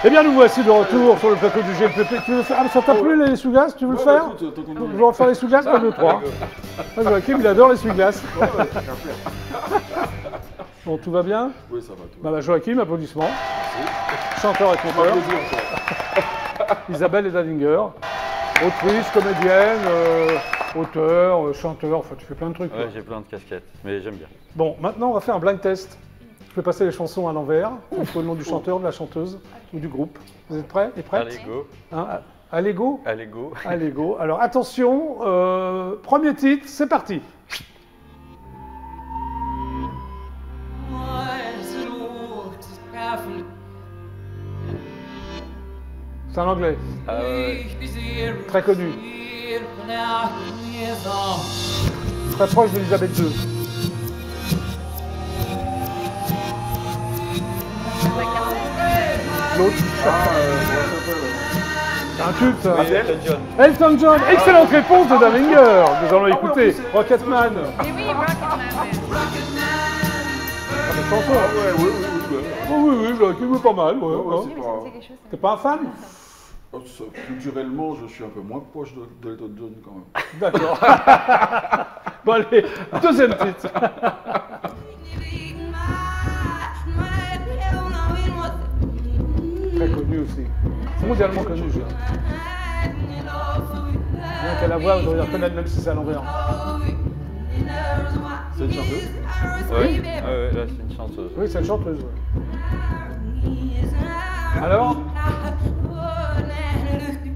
Eh bien, nous voici de retour sur le plateau du GLPP. Tu veux faire... Ah, ça t'a plu les essuie-glaces? Tu veux le faire? Je vais en faire les essuie-glaces, 1, 2, 3. Joachim, il adore les essuie-glaces. Bon, tout va bien? Oui, ça va. Bah, Joachim, applaudissements. Merci. Chanteur et conteur. Isabelle Edalinger, autrice, comédienne, auteur, chanteur, enfin tu fais plein de trucs. Ouais, j'ai plein de casquettes, mais j'aime bien. Bon, maintenant on va faire un blind test. Je vais passer les chansons à l'envers. Il faut le nom du chanteur, de la chanteuse ou du groupe. Vous êtes prêts et prêtes? Allez, go. Hein, allez, go. Allez, go. Allez, go. Alors attention, premier titre, c'est parti. C'est en anglais. Très connu. Très proche d'Elisabeth II. L'autre. C'est un culte. Elton John. Elton John. Excellente réponse de Dalinger. Nous allons écouter Rocketman. Mais oui, Rocketman. Chanson. Oui, Joachim est pas mal. T'es pas un fan? Culturellement, je suis un peu moins proche de Elton John quand même. D'accord. Bon allez, deuxième titre. Très connu aussi. Mondialement connu. Rien qu'à la voix, vous devriez reconnaître même si c'est à l'envers. C'est une chanteuse? Oui, là c'est une chanteuse. Oui, c'est une chanteuse. Alors?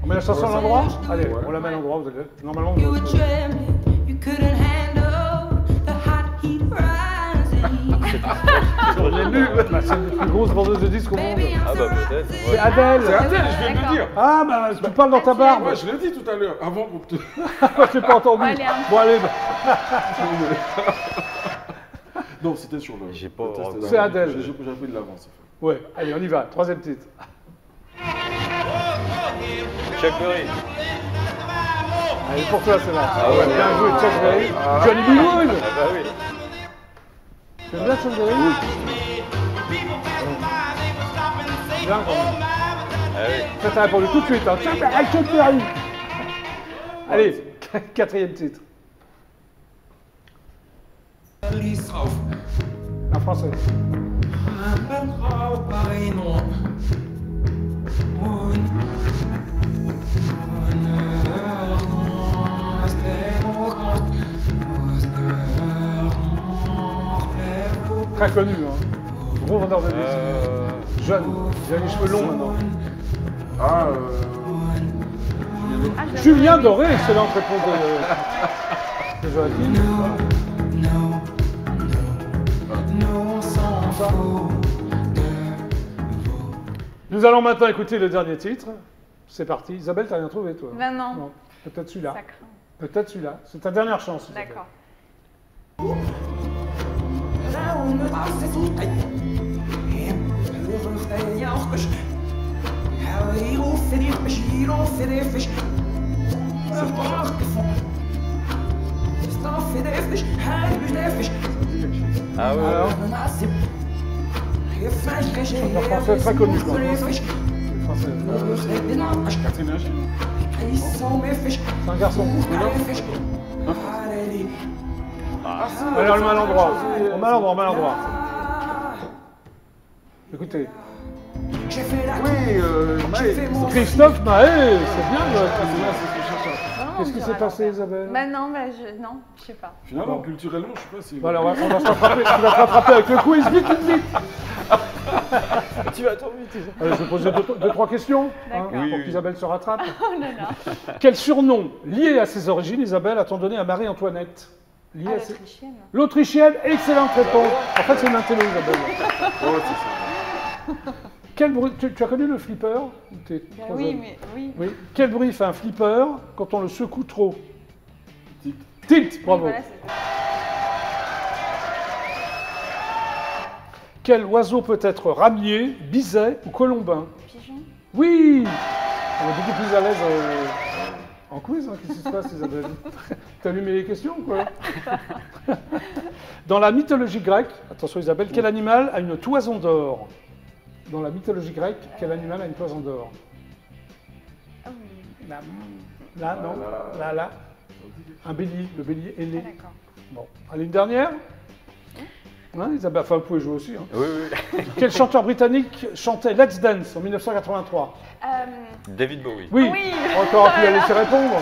On met la chanson à l'endroit? Allez, on la met à l'endroit, vous allez. Normalement, vous c'est une des plus grosses vendeuses de disques au monde. Ah bah peut-être. C'est Adèle. C'est Adèle, je viens de le dire. Ah bah tu parles dans ta barbe. Ouais, je l'ai dit tout à l'heure, avant qu'on te... Moi je l'ai pas entendu. Bon allez. Non, c'était sur le... J'ai pas... C'est Adèle. J'ai pris de l'avance. Ouais, allez on y va. Troisième titre. Chuck Berry. Allez pour toi c'est là. Ah ouais, bien joué Chuck Berry. Johnny B. Wood. Ah bah oui. Tu aimes bien Chuck Berry? Oui. Bien quand même. Ah oui. Ça t'as répondu tout de suite. Hein. Chuck Berry. Allez, quatrième titre. Un français. Très connu, hein. Gros vendeur de disques. Jeune, il a les cheveux longs maintenant. Julien Doré, excellente réponse de Joachim. Nous allons maintenant écouter le dernier titre. C'est parti. Isabelle, t'as rien trouvé, toi? Ben non. Peut-être celui-là. Ça craint. Peut-être celui-là. C'est ta dernière chance. Isabelle. D'accord. Ah ouais. Alors, un français très connu, quoi. Français. Catherine Haché. C'est un garçon. Allez, on le met à l'endroit. On met à l'endroit. Écoutez. Oui, Christophe Mahé, c'est bien, Joachim. Qu'est-ce qui s'est passé, Isabelle? Ben non, non, je sais pas. Finalement, culturellement, je sais pas si... Voilà, on va se rattraper. Tu vas te rattraper avec le quiz, vite. Tu vas trop vite. Allez, je vais poser deux, trois questions D'accord. pour qu'Isabelle se rattrape. Oh là là. Quel surnom lié à ses origines, Isabelle, a-t-on donné à Marie-Antoinette? Lié à ses... L'Autrichienne. L'Autrichienne, excellente réponse. En fait, c'est une intello, Isabelle. Ouais, c'est ça. Quel bruit... tu as connu le flipper? T'es Ben trop oui, jeune. mais oui. Oui. Quel bruit fait un flipper quand on le secoue trop? Tilt. Tilt, bravo. Oui, voilà, c'est- Quel oiseau peut être ramier, biset ou colombin? Pigeon. Oui! On est beaucoup plus à l'aise en quiz, hein. Qu'est-ce qui se passe, Isabelle? T'as allumé les questions, quoi? Dans la mythologie grecque, attention Isabelle, quel animal a une toison d'or? dans la mythologie grecque, quel animal a une toison d'or? Oh, Là, non. Là. Un bélier, le bélier ah, ailé. d'accord. Bon, allez, une dernière. Hein, Isabelle, enfin, vous pouvez jouer aussi. Hein. Oui, oui. Quel chanteur britannique chantait Let's Dance en 1983? David Bowie. Oui, Oui. encore pu la laisser répondre.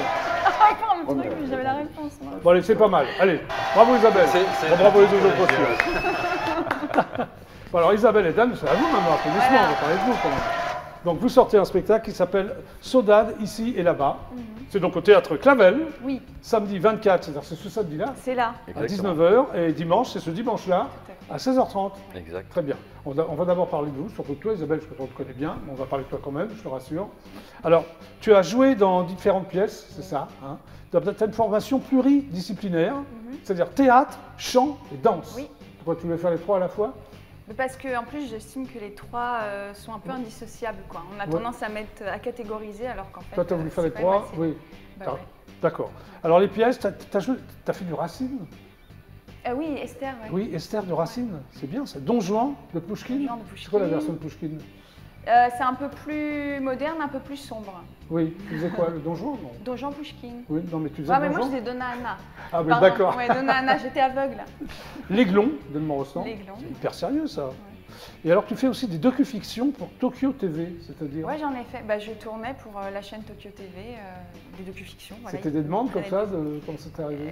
Encore un truc, mais j'avais la réponse. Moi. Bon, allez, c'est pas mal. Allez, bravo Isabelle. C'est- Bon, bravo les deux autres aussi. Bon, alors Isabelle et Dan, c'est à vous maintenant, applaudissements, Voilà. on va parler de vous quand même. Donc vous sortez un spectacle qui s'appelle Saudade, ici et là-bas. C'est donc au théâtre Clavel, Oui, samedi 24, c'est-à-dire c'est ce samedi-là, c'est là. à Exactement. 19h, et dimanche, c'est ce dimanche-là, Tout à 16h30. Exact. Très bien. On va d'abord parler de vous, surtout de toi Isabelle, parce que toi, on te connaît bien, mais on va parler de toi quand même, je te rassure. Alors, tu as joué dans différentes pièces, c'est ça, hein. Tu as une formation pluridisciplinaire, c'est-à-dire théâtre, chant et danse. Oui. Pourquoi tu veux faire les trois à la fois? Mais parce que en plus, j'estime que les trois sont un peu indissociables. Quoi. On a Ouais. tendance à catégoriser, alors qu'en fait. Toi, tu as voulu faire c'est les pas trois? vrai, c'est- Oui. Bah T'as- ouais. D'accord. Alors, les pièces, tu as fait du Racine? Oui, Esther, ouais. Oui, Esther de Racine, c'est bien ça. Don Juan de Pouchkine? Don Juan de C'est quoi la Pouchkine. version de Pouchkine? C'est un peu plus moderne, un peu plus sombre. Oui, tu faisais quoi, le Don Juan? Non. Don Jean Pouchkine. Oui, non, mais tu faisais Ouais, le mais Don moi, je Juan? disais Donna Anna. Ah, oui, Pardon, d'accord. Ouais, Donna Anna, j'étais aveugle. L'Aiglon de Montrostand. L'Aiglon. C'est hyper sérieux ça. Et alors tu fais aussi des docu-fictions pour Tokyo TV, c'est-à-dire Ouais, j'en ai fait. Bah, je tournais pour la chaîne Tokyo TV, des docu-fictions. Voilà. c'était des demandes comme Ils ça, prenaient comment c'était arrivé?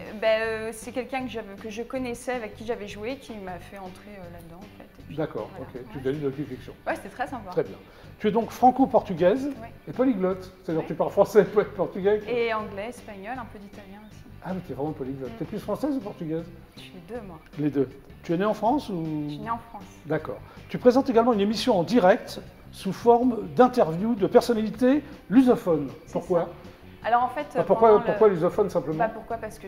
c'est quelqu'un que je connaissais, avec qui j'avais joué, qui m'a fait entrer là-dedans, en fait. Et puis, D'accord, voilà. ok, tu Ouais. fais des docu-fictions. Ouais, c'était très sympa. Très bien. Tu es donc franco-portugaise Ouais. et polyglotte, c'est-à-dire Ouais. tu parles français, portugais. Et anglais, espagnol, un peu d'italien aussi. Ah mais tu es vraiment polyglotte. Tu es plus française ou portugaise? Je suis deux, moi. Les deux. Tu es né en France ou? Je suis née en France. D'accord. Tu présentes également une émission en direct sous forme d'interview de personnalités lusophones. C'est Pourquoi? ça. Alors en fait, Pourquoi, pendant le- pourquoi lusophone simplement? Bah, pourquoi? Parce que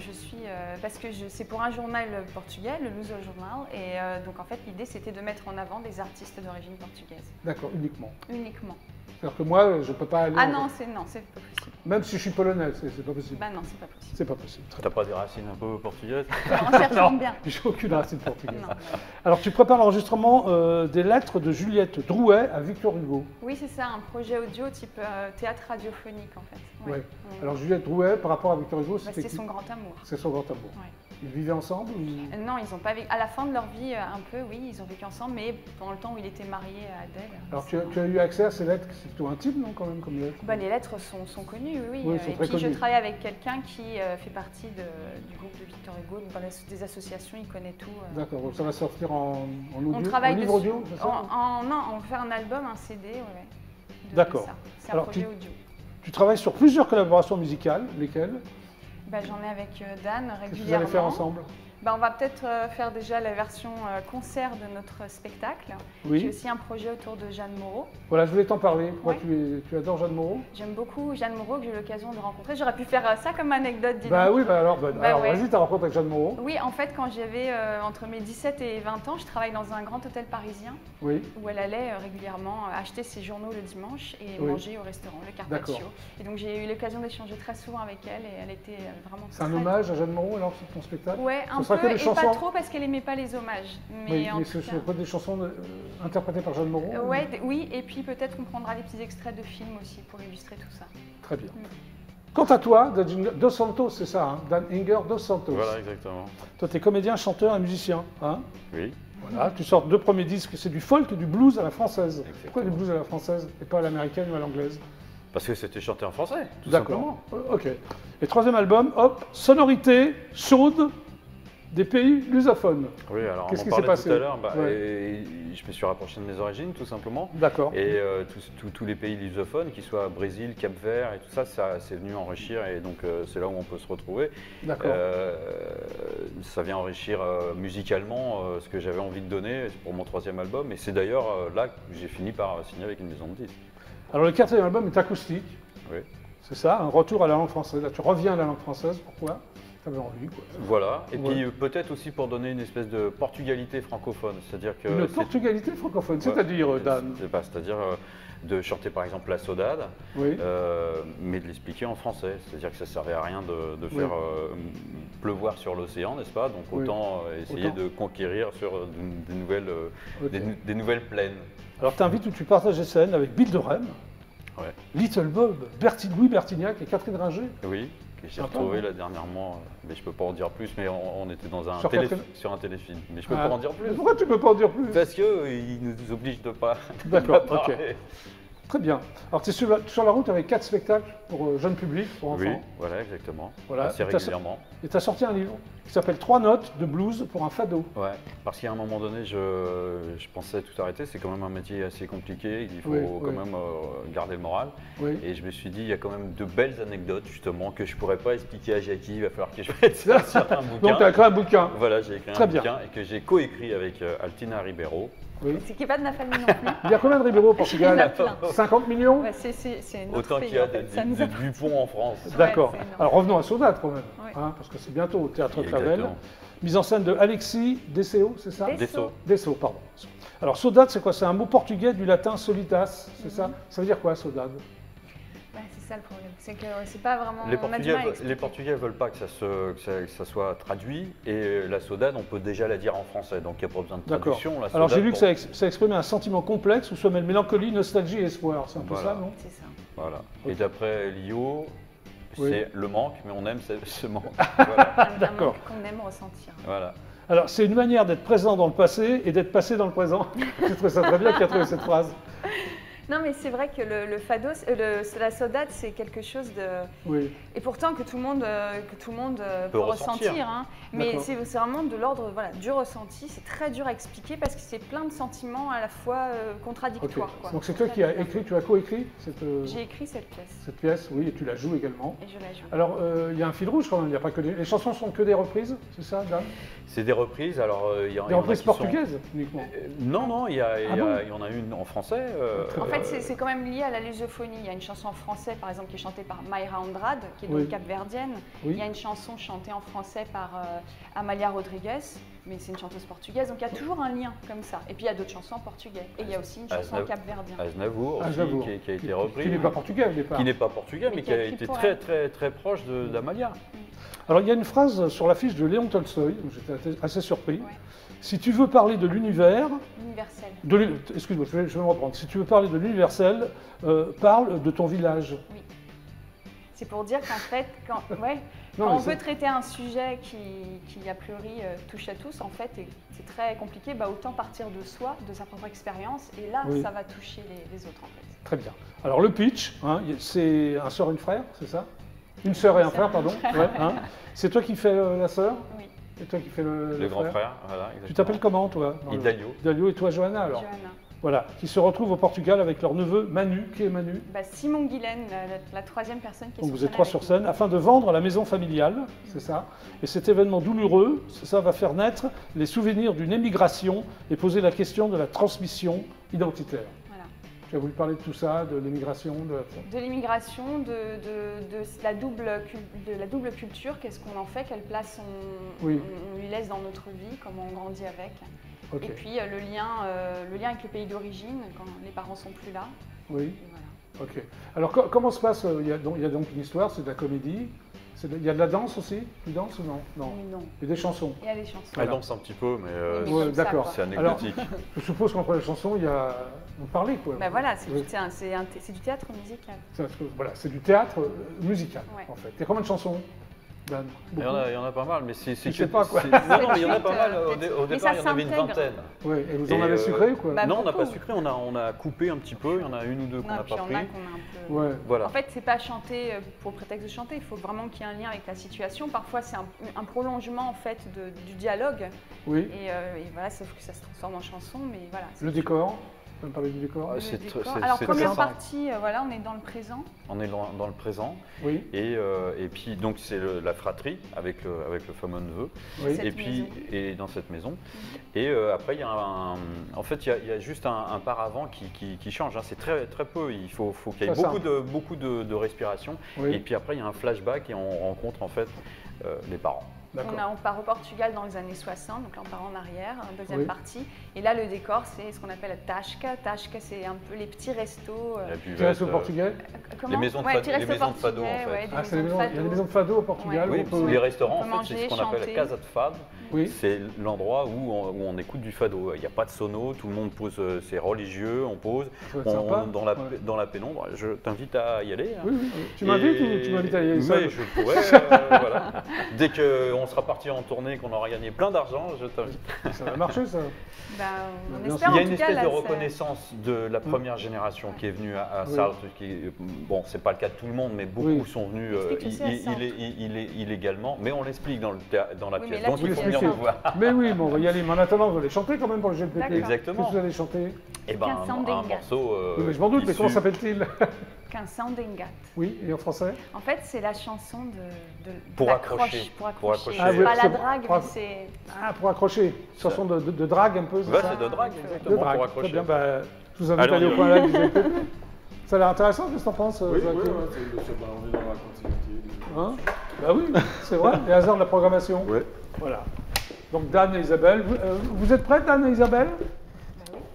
c'est pour un journal portugais, le Luso Journal, et donc en fait l'idée c'était de mettre en avant des artistes d'origine portugaise, D'accord, uniquement. uniquement. C'est-à-dire que moi, je ne peux pas aller. Ah en- non, c'est pas possible. Même si je suis polonais, c'est pas possible. Bah non, c'est pas possible. C'est pas possible. Très T'as pas des racines un peu portugaises? On s'y ressemble bien. J'ai aucune racine portugaise. Non. Alors, tu prépares l'enregistrement des lettres de Juliette Drouet à Victor Hugo. Oui, c'est ça, un projet audio type théâtre radiophonique en fait. Ouais. Alors, Juliette Drouet, par rapport à Victor Hugo, Bah, c'était c'est qui? son grand amour. C'est son grand amour. Ouais. Ils vivaient ensemble ou... Non, ils ont pas vécu. À la fin de leur vie, un peu, oui, ils ont vécu ensemble, mais pendant le temps où il était marié à Adèle. Alors, tu as eu accès à ces lettres, c'est plutôt intime, non, quand même, comme lettres? Bah, les lettres sont connues, oui. Oui, elles sont Et très puis je connues. travaille avec quelqu'un qui fait partie du groupe de Victor Hugo, dans des associations, il connaît tout. D'accord, donc ça va sortir en audio, On travaille en livre dessus. audio, c'est ça? Non, on fait un album, un CD, ouais. D'accord. ça. C'est un Alors, projet audio. Tu travailles sur plusieurs collaborations musicales, lesquelles? Bah, j'en ai avec Dan Qu'est-ce que vous régulièrement. allez faire ensemble? Bah, on va peut-être faire déjà la version concert de notre spectacle. Oui. J'ai aussi un projet autour de Jeanne Moreau. Voilà, je voulais t'en parler. Pourquoi Ouais. tu adores Jeanne Moreau? J'aime beaucoup Jeanne Moreau, que j'ai eu l'occasion de rencontrer. J'aurais pu faire ça comme anecdote, dis Bah donc. oui, alors ouais. vas-y, ta rencontre avec Jeanne Moreau. Oui, en fait, quand j'avais entre mes 17 et 20 ans, je travaillais dans un grand hôtel parisien Oui, où elle allait régulièrement acheter ses journaux le dimanche et Oui. manger au restaurant, le Carpaccio. D'accord. Et donc j'ai eu l'occasion d'échanger très souvent avec elle et elle était vraiment c'est un très- hommage à Jeanne Moreau alors sur ton spectacle? Ouais, un Ce sera peu, que des et chansons. pas trop parce qu'elle aimait pas les hommages. Mais Oui, en mais tout ce cas... sont pas des chansons interprétées par Jeanne Moreau? Ouais, oui, et puis peut-être qu'on prendra des petits extraits de films aussi pour illustrer tout ça. Très bien. Mm. Quant à toi, Dos Santos, c'est ça, hein, Dan Inger Dos Santos. Voilà, exactement. Toi, tu es comédien, chanteur et musicien. Hein, Oui. voilà, tu sors deux premiers disques, c'est du folk et du blues à la française. Exactement. Pourquoi du blues à la française et pas à l'américaine ou à l'anglaise? Parce que c'était chanté en français, tout D'accord. simplement. Ok. Et troisième album, hop, sonorité chaude des pays lusophones. Oui, alors Qu'est-ce on qui en s'est parlait passé? tout à l'heure. Ouais. Et je me suis rapproché de mes origines, tout simplement. D'accord. Et tous les pays lusophones, qu'ils soient Brésil, Cap-Vert et tout ça, c'est venu enrichir. Et donc c'est là où on peut se retrouver. D'accord. Ça vient enrichir musicalement ce que j'avais envie de donner pour mon troisième album. Et c'est d'ailleurs là que j'ai fini par signer avec une maison de disques. Alors le quatrième album est acoustique, Oui. c'est ça, un retour à la langue française. Là, tu reviens à la langue française, pourquoi? avais envie, quoi. Voilà, et Ouais. puis peut-être aussi pour donner une espèce de portugalité francophone, c'est-à-dire que... Une c'est- portugalité francophone, Ouais. c'est-à-dire, Dan. C'est-à-dire de chanter par exemple la saudade, Oui. mais de l'expliquer en français. C'est-à-dire que ça ne servait à rien de Oui. faire pleuvoir sur l'océan, n'est-ce pas? Donc Oui. autant essayer Autant. de conquérir sur des nouvelles, Ok. des nouvelles plaines. Alors, tu invites où tu partages scène avec Bill de Rem, Ouais. Little Bob, Louis Bertignac et Catherine Ringer. Oui, que j'ai Sympa, retrouvé non là dernièrement, mais je peux pas en dire plus, mais on était dans un Sur Catherine- sur un téléfilm. Mais je peux Ah. pas en dire plus. Mais pourquoi tu peux pas en dire plus? Parce qu'ils nous obligent de pas. D'accord, de pas ok. parler. Très bien. Alors, tu es sur la route avec 4 spectacles pour jeune public, pour enfants. Oui, voilà, exactement. Voilà. Assez Et t'as- régulièrement. Et tu as sorti un livre qui s'appelle 3 notes de blues pour un fado. Ouais, parce qu'à un moment donné, je pensais tout arrêter. C'est quand même un métier assez compliqué. Il faut Oui, quand oui. même garder le moral. Oui. Et je me suis dit, il y a quand même de belles anecdotes justement que je pourrais pas expliquer à Jackie. Il va falloir que je mette ça sur un bouquin. Donc, tu as écrit un bouquin. Voilà, j'ai écrit Très un bien. bouquin et que j'ai coécrit avec Altina Ribeiro. Oui. C'est qui n'est pas de ma famille non plus. Il y a combien de Ribeiro au Il y en a Portugal? plein. 50 millions? Ouais, c'est notre Autant pays, qu'il y a en fait. Ça nous a- de Dupont en France. D'accord. c'est énorme. Alors revenons à Saudade quand même, Oui. hein, parce que c'est bientôt au Théâtre Clavel. Exactement. Mise en scène de Alexis Desseo, c'est ça? Des- Dessau. Desseo, pardon. Alors Saudade, c'est quoi? C'est un mot portugais du latin solitas, c'est Mhm. ça? Ça veut dire quoi, Saudade? Ouais, c'est ça le problème. C'est que c'est pas vraiment. Les on a du Portugais, mal à expliquer. les Portugais veulent pas que ça soit traduit et la saudade, on peut déjà la dire en français, donc il n'y a pas besoin de D'accord. traduction. La Alors j'ai saudade, vu que bon, ça exprimait un sentiment complexe où se mêlent mélancolie, nostalgie et espoir. C'est un peu Voilà. ça, non? C'est ça. Voilà. Ok. Et d'après Lio, Oui. c'est le manque, mais on aime ce manque. Voilà. Un D'accord. manque qu'on aime ressentir. Voilà. Alors c'est une manière d'être présent dans le passé et d'être passé dans le présent. J'ai trouvé ça très bien qu'il a trouvé cette phrase. Non, mais c'est vrai que le fado, la saudade, c'est quelque chose de. Oui. Et pourtant que tout le monde, peut ressentir. ressentir. Hein. Mais D'accord. c'est vraiment de l'ordre voilà, du ressenti. C'est très dur à expliquer parce que c'est plein de sentiments à la fois Ok. contradictoires. quoi. Donc c'est toi qui as écrit, tu as coécrit J'ai écrit cette pièce cette pièce, oui, et tu la joues également. et je la joue. Alors, il y a un fil rouge quand même, il n'y a pas que les chansons sont que des reprises, c'est ça, Dan? C'est des reprises, alors il y en Des a reprises qui sont- portugaises uniquement. Non, il y Ah bon en a une en français. En fait, c'est quand même lié à la lusophonie. Il y a une chanson en français, par exemple, qui est chantée par Mayra Andrade, qui est donc Oui. capverdienne. Oui. Il y a une chanson chantée en français par Amalia Rodrigues, mais c'est une chanteuse portugaise. Donc il y a toujours un lien comme ça. Et puis il y a d'autres chansons en portugais. Et il y a aussi une chanson en capverdien. Aznavour, aussi, Aznavour. qui a été repris. Qui n'est pas portugais au départ. Qui n'est pas portugais, mais qui a écrit été pour très, elle. très, très proche d'Amalia. Alors, il y a une phrase sur l'affiche de Léon Tolstoï, j'étais assez surpris. Ouais. Si tu veux parler de l'univers, Universelle. excuse-moi, je vais me reprendre. Si tu veux parler de l'universel, parle de ton village. C'est pour dire qu'en fait, quand Non, on mais c'est- veut traiter un sujet qui a priori touche à tous, en fait, et c'est très compliqué, bah, autant partir de soi, de sa propre expérience, et là, Oui. ça va toucher les autres, en fait. Très bien. Alors, le pitch, hein, c'est un sœur et une frère, c'est ça? Une sœur et un frère, pardon. Ouais, hein. C'est toi qui fais la sœur? Oui, Et toi qui fais Le grand frère, voilà. Tu exactement. t'appelles comment, toi? dans le- Idalio. Idalio et toi, Johanna, alors? Johanna. Voilà, qui se retrouvent au Portugal avec leur neveu Manu. Qui est Manu? Bah, Simon Guilaine, la troisième personne qui est Donc sur vous êtes scène trois avec sur nous. scène, afin de vendre la maison familiale, c'est ça. Et cet événement douloureux, ça va faire naître les souvenirs d'une émigration et poser la question de la transmission identitaire. Voilà. Tu as voulu parler de tout ça, de l'émigration, De l'immigration, de la double culture, qu'est-ce qu'on en fait, quelle place Oui. on lui laisse dans notre vie, comment on grandit avec. Ok, Et puis le lien avec le pays d'origine, quand les parents sont plus là. oui, Et voilà. ok. Alors comment se passe, il y a donc une histoire, c'est de la comédie, il y a de la danse aussi? Tu danses ou non? Non. Mais non. Et des chansons? Il y a les chansons. Elle danse un petit peu, mais Oui, Ouais, comme ça, d'accord. quoi. c'est anecdotique. Je suppose qu'entre les chansons, il y a... On parlait quoi. Bah voilà, c'est Oui. du théâtre musical. Voilà, c'est du théâtre musical, Ouais. en fait. Il y a combien de chansons, Dan? Il y en a pas mal, mais c'est Tu sais pas, quoi. Non, mais il y en a pas mal. Peut-être. Au Mais départ, ça il y en avait une s'intègre. vingtaine. Ouais, et vous en Et, avez sucré ou quoi? Bah, Non, on n'a pas beaucoup. sucré, on a coupé un petit peu. Il y en a une ou deux qu'on Non, n'a puis il pas y en pris. a qu'on a un peu. Ouais. Voilà. En fait, c'est pas chanter pour le prétexte de chanter, il faut vraiment qu'il y ait un lien avec la situation. Parfois, c'est un prolongement en fait du dialogue. Oui. Et voilà, sauf que ça se transforme en chanson, mais voilà. Le décor? Tu peux me parler du décor? Ah, Le c'est décor. très- Alors, c'est première très simple. partie, voilà, on est dans le présent. On est dans le présent. Oui, Et puis, donc, c'est la fratrie avec le fameux neveu. oui. Cette Et puis, maison. et dans cette maison. Et après, il y a en fait, il y a juste un paravent qui change. Hein. C'est très, très peu. Il faut qu'il y ait C'est ça. beaucoup de respiration. Oui. Et puis après, il y a un flashback et on rencontre en fait les parents. On part au Portugal dans les années 60, donc là on part en arrière, deuxième Oui. partie. Et là le décor c'est ce qu'on appelle la tasca. Tasca c'est un peu les petits restos. La buvette, Tu restes au Portugais? Comment les maisons de Ouais, fado, petits restos les maisons de fado, en portugais, fait. ouais, des Ah, c'est les maisons maisons, de il y a des fado. maisons de fado au Portugal. Oui, où on peut- les restaurants, on peut en fait, c'est ce qu'on manger, appelle chanter. casa de fado. Oui. C'est l'endroit où on écoute du fado. Il n'y a pas de sono, tout le monde pose, c'est religieux, on pose. Ça va être sympa. Dans la pénombre, je t'invite à y aller. hein. Oui, oui, oui. Tu m'invites ou tu m'invites à y aller seul? Mais je pourrais, voilà. Dès qu'on sera parti en tournée, qu'on aura gagné plein d'argent, je t'invite. Ça va marcher, ça. Ben, on Bien espère Il y a en une tout cas, espèce là, de ça- reconnaissance de la première génération qui est venue à Oui. Sarthe. Bon, c'est pas le cas de tout le monde, mais beaucoup Oui. sont venus Explique que c'est à Sarthe. illégalement. Mais on l'explique dans la Oui, pièce. mais là, Donc tu il faut fais venir ça. nous voir. Mais oui, bon, on va y aller. Mais en attendant, vous allez chanter quand même pour le GLPP. D'accord. Exactement. Qu'est-ce que vous allez chanter? Et ben, un Sandinga. morceau. Oui, mais je m'en doute, mais comment s'appelle-t-il? Qu'un Sandingat. Oui, et en français? En fait, c'est la chanson de Pour la accrocher. croche, pour Pour accrocher. accrocher. C'est Ah pas oui, la c'est- drague, pour- mais c'est... Ah, pour accrocher. Chanson de drague un peu, c'est Ouais, ça? c'est de drague, De exactement, drague, pour très accrocher. bien. Bah, je vous invite Allez, à aller on au y point va. là du GLPP. Ça a l'air intéressant, qu'est-ce que t'en penses, Oui, oui, Joachim? on est dans la continuité. Hein? Bah oui, c'est vrai, les hasards de la programmation. Ouais. Voilà. Donc Dan et Isabelle, vous êtes prêts, Dan et Isabelle?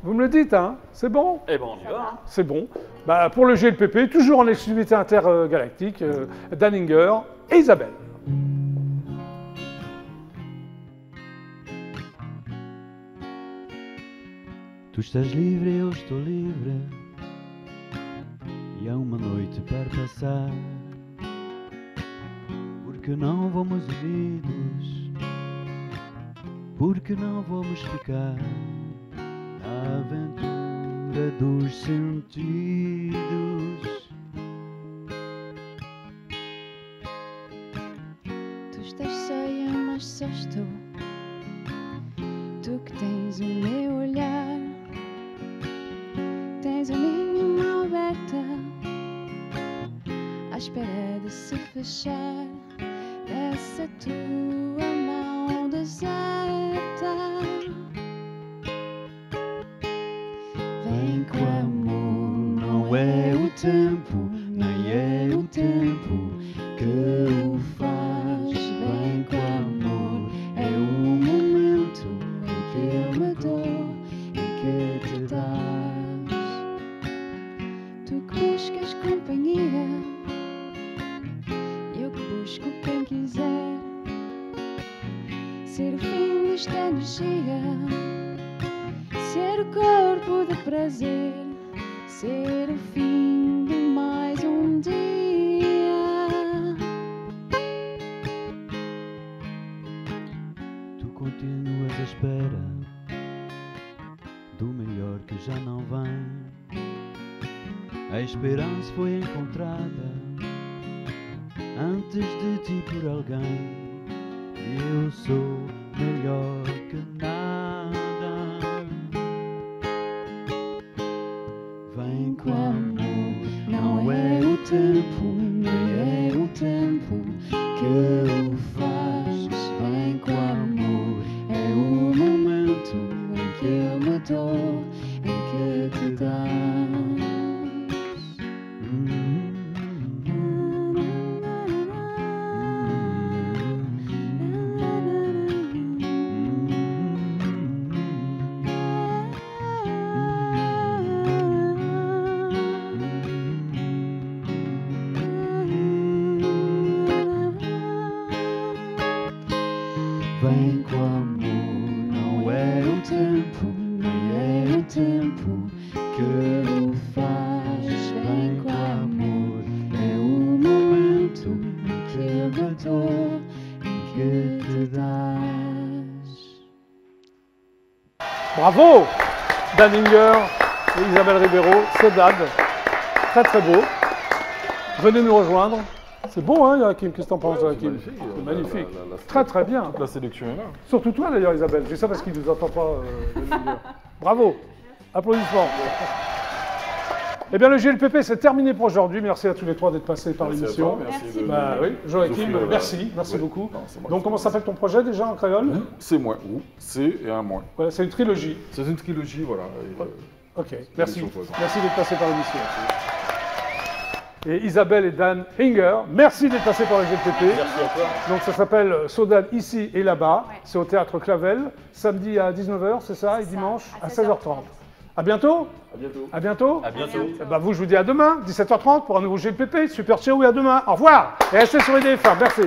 Vous me le dites, hein? C'est bon? Eh ben, on y va. C'est bon. Bah, pour le GLPP, toujours en exclusivité intergalactique, Danninger et Isabelle. Tu estás livre, eu estou livre. E há uma noite para passar. Porque não vamos unidos? Porque não vamos ficar na aventura dos sentidos? Tu estás cheia, mas só estou. Tu que tens o meu olhar, tens a minha mão aberta, à espera de se fechar nessa tua mão deserta. Vem com amor, Não é o tempo, nem é o tempo que o faz. Vem com amor, é o momento em que eu me dou, em que te dás. Tu que buscas companhia, eu que busco quem quiser. Ser o fim desta energia, ser o corpo de prazer, ser o fim de mais um dia. tu continuas à espera do melhor que já não vem. A esperança foi encontrada antes de ti por alguém. E eu sou melhor que nada. Vem com amor, não é o tempo, nem é o tempo que o faz. Vem com amor, é o momento em que eu me dou, em que te dás. Vem com amor, não é o tempo, nem é o tempo que o faz. Vem com amor, é o momento em que eu me dou, em que te dás. Bravo, Danninger et Isabelle Ribeiro, c'est Dad. Très très beau. Venez nous rejoindre. C'est beau, hein, Joachim? Qu'est-ce que t'en penses, Joachim? C'est magnifique. Très très bien. La sélection est là. Surtout toi d'ailleurs, Isabelle. C'est ça parce qu'il ne nous entend pas. Danninger. Bravo. Applaudissements. Eh bien, le GLPP, c'est terminé pour aujourd'hui. Merci à tous les trois d'être passés par Merci à l'émission. toi, merci de- Bah oui, Joachim, Sophie, merci ouais. beaucoup. Non, c'est moi Donc, qui- comment s'appelle ton projet déjà en créole? C'est moi, ou c'est et un moins. Voilà, c'est une trilogie. C'est une trilogie, voilà. Et, Ok, merci. sur toi, ça. Merci d'être passé par l'émission. et Isabelle et Dan Hinger. Merci d'être passés par le GTP. Merci à toi. Donc ça s'appelle Sodan ici et là-bas. Ouais. C'est au Théâtre Clavel, samedi à 19h, c'est ça, et C'est ça, dimanche à à 16h30. 16h30. À bientôt. À bientôt. À bientôt. À bientôt. Eh ben, vous, je vous dis à demain, 17h30 pour un nouveau GPP. Super ciao et à demain. Au revoir. Et restez sur EDF1. Merci.